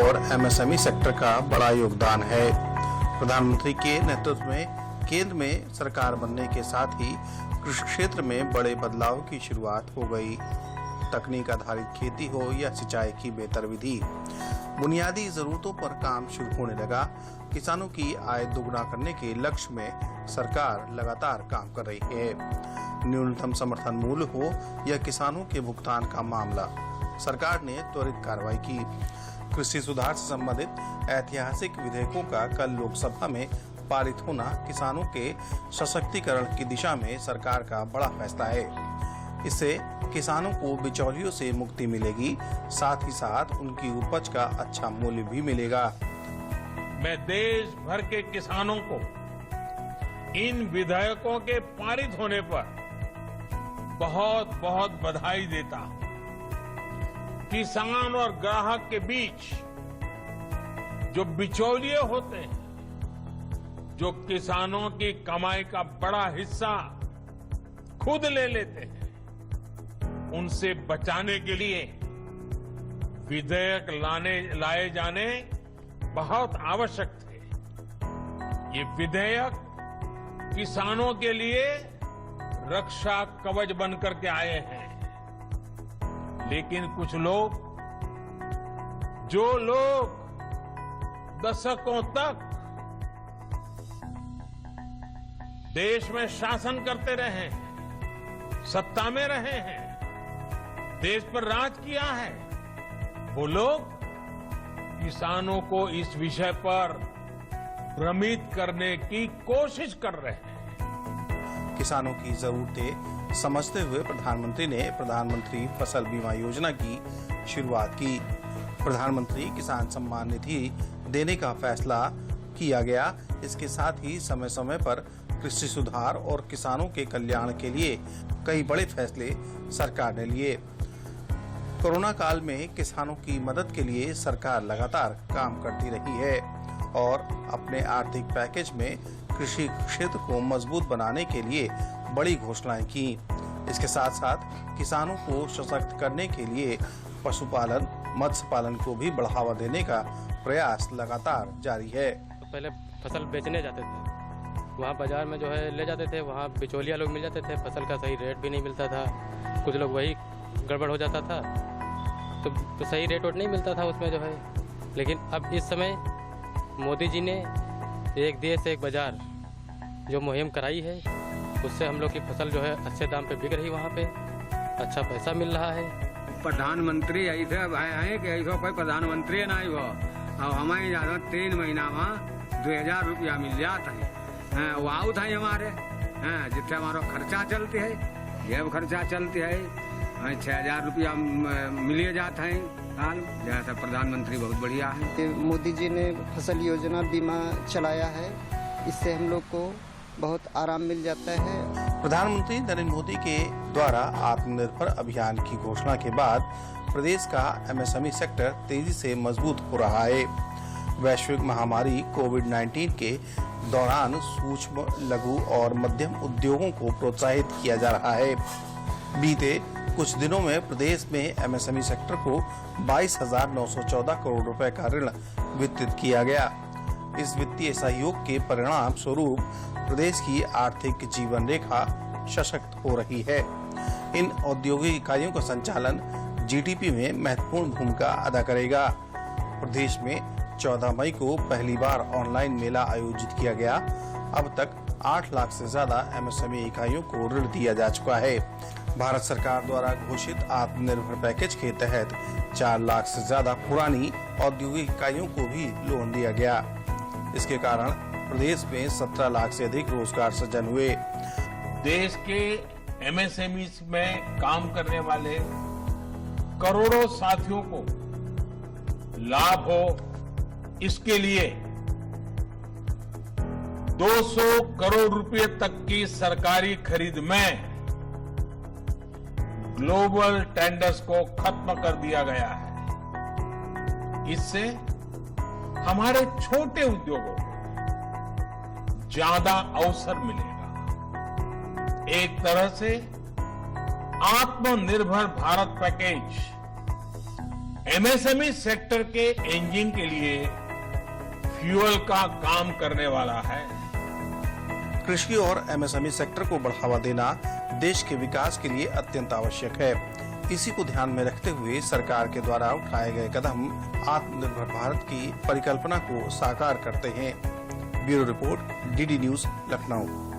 और MSME sector का बड़ा योगदान है। प्रधानमंत्री के नेतृत्व में केंद्र में सरकार बनने के साथ ही कृषि क्षेत्र में बड़े बदलाव की शुरुआत हो गई। तकनीक आधारित खेती हो या सिंचाई की बेहतर विधि, बुनियादी जरूरतों पर काम शुरू होने लगा। किसानों की आय दोगुना करने के लक्ष्य में सरकार लगातार काम कर रही है। न्यूनतम समर्थन मूल्य हो या किसानों के भुगतान का मामला, सरकार ने त्वरित कार्रवाई की। कृषि सुधार से संबंधित ऐतिहासिक विधेयकों का कल लोकसभा में पारित होना किसानों के सशक्तिकरण की दिशा में सरकार का बड़ा फैसला है। इससे किसानों को बिचौलियों से मुक्ति मिलेगी, साथ ही साथ उनकी उपज का अच्छा मूल्य भी मिलेगा। मैं देश भर के किसानों को इन विधेयकों के पारित होने पर बहुत बहुत बधाई देता हूं। किसान और ग्राहक के बीच जो बिचौलिए होते हैं, जो किसानों की कमाई का बड़ा हिस्सा खुद ले लेते हैं, उनसे बचाने के लिए विधेयक लाए जाने बहुत आवश्यक थे। ये विधेयक किसानों के लिए रक्षा कवच बनकर के आए हैं। लेकिन कुछ लोग, जो लोग दशकों तक देश में शासन करते रहे हैं, सत्ता में रहे हैं, देश पर राज किया है, वो लोग किसानों को इस विषय पर भ्रमित करने की कोशिश कर रहे हैं। किसानों की जरूरतें समझते हुए प्रधानमंत्री ने प्रधानमंत्री फसल बीमा योजना की शुरुआत की। प्रधानमंत्री किसान सम्मान निधि देने का फैसला किया गया। इसके साथ ही समय समय पर कृषि सुधार और किसानों के कल्याण के लिए कई बड़े फैसले सरकार ने लिए। कोरोना काल में किसानों की मदद के लिए सरकार लगातार काम करती रही है और अपने आर्थिक पैकेज में कृषि क्षेत्र को मजबूत बनाने के लिए बड़ी घोषणाएं की। इसके साथ साथ किसानों को सशक्त करने के लिए पशुपालन, मत्स्य पालन को भी बढ़ावा देने का प्रयास लगातार जारी है। पहले फसल बेचने जाते थे, वहाँ बाजार में जो है ले जाते थे, वहाँ बिचौलिया लोग मिल जाते थे, फसल का सही रेट भी नहीं मिलता था, कुछ लोग वही गड़बड़ हो जाता था, तो सही रेट नहीं मिलता था उसमें जो है। लेकिन अब इस समय मोदी जी ने एक देश एक बाजार जो मुहिम कराई है, उससे हम लोग की फसल जो है अच्छे दाम पे बिक रही, वहाँ पे अच्छा पैसा मिल रहा है। प्रधानमंत्री ऐसे है कि ऐसा कोई प्रधानमंत्री नहीं हो। अब हमें ज्यादा 3 महीना में 2000 रुपया मिल जाता है। वो आउट है हमारे, जिससे हमारा खर्चा चलती है, ये खर्चा चलती है। 6000 रुपया मिले जाता है साल। जैसा प्रधानमंत्री बहुत बढ़िया है। मोदी जी ने फसल योजना बीमा चलाया है, इससे हम लोग को बहुत आराम मिल जाता है। प्रधानमंत्री नरेंद्र मोदी के द्वारा आत्मनिर्भर अभियान की घोषणा के बाद प्रदेश का एमएसएमई सेक्टर तेजी से मजबूत हो रहा है। वैश्विक महामारी कोविड-19 के दौरान सूक्ष्म, लघु और मध्यम उद्योगों को प्रोत्साहित किया जा रहा है। बीते कुछ दिनों में प्रदेश में एमएसएमई सेक्टर को 22,914 करोड़ रुपए का ऋण वितरित किया गया। इस वित्तीय सहयोग के परिणाम स्वरूप प्रदेश की आर्थिक जीवन रेखा सशक्त हो रही है। इन औद्योगिक इकाइयों का संचालन जीडीपी में महत्वपूर्ण भूमिका अदा करेगा। प्रदेश में 14 मई को पहली बार ऑनलाइन मेला आयोजित किया गया। अब तक 8 लाख से ज्यादा एमएसएमई इकाइयों को ऋण दिया जा चुका है। भारत सरकार द्वारा घोषित आत्मनिर्भर पैकेज के तहत 4 लाख से ज्यादा पुरानी औद्योगिक इकाइयों को भी लोन दिया गया। इसके कारण प्रदेश में 17 लाख से अधिक रोजगार सृजन हुए। देश के एमएसएमई में काम करने वाले करोड़ों साथियों को लाभ हो, इसके लिए 200 करोड़ रुपए तक की सरकारी खरीद में ग्लोबल टेंडर्स को खत्म कर दिया गया है। इससे हमारे छोटे उद्योगों को ज्यादा अवसर मिलेगा। एक तरह से आत्मनिर्भर भारत पैकेज एमएसएमई सेक्टर के इंजन के लिए फ्यूल का काम करने वाला है। कृषि और एमएसएमई सेक्टर को बढ़ावा देना देश के विकास के लिए अत्यंत आवश्यक है। इसी को ध्यान में रखते हुए सरकार के द्वारा उठाए गए कदम आत्मनिर्भर भारत की परिकल्पना को साकार करते हैं। Bureau report, DD news, Lucknow.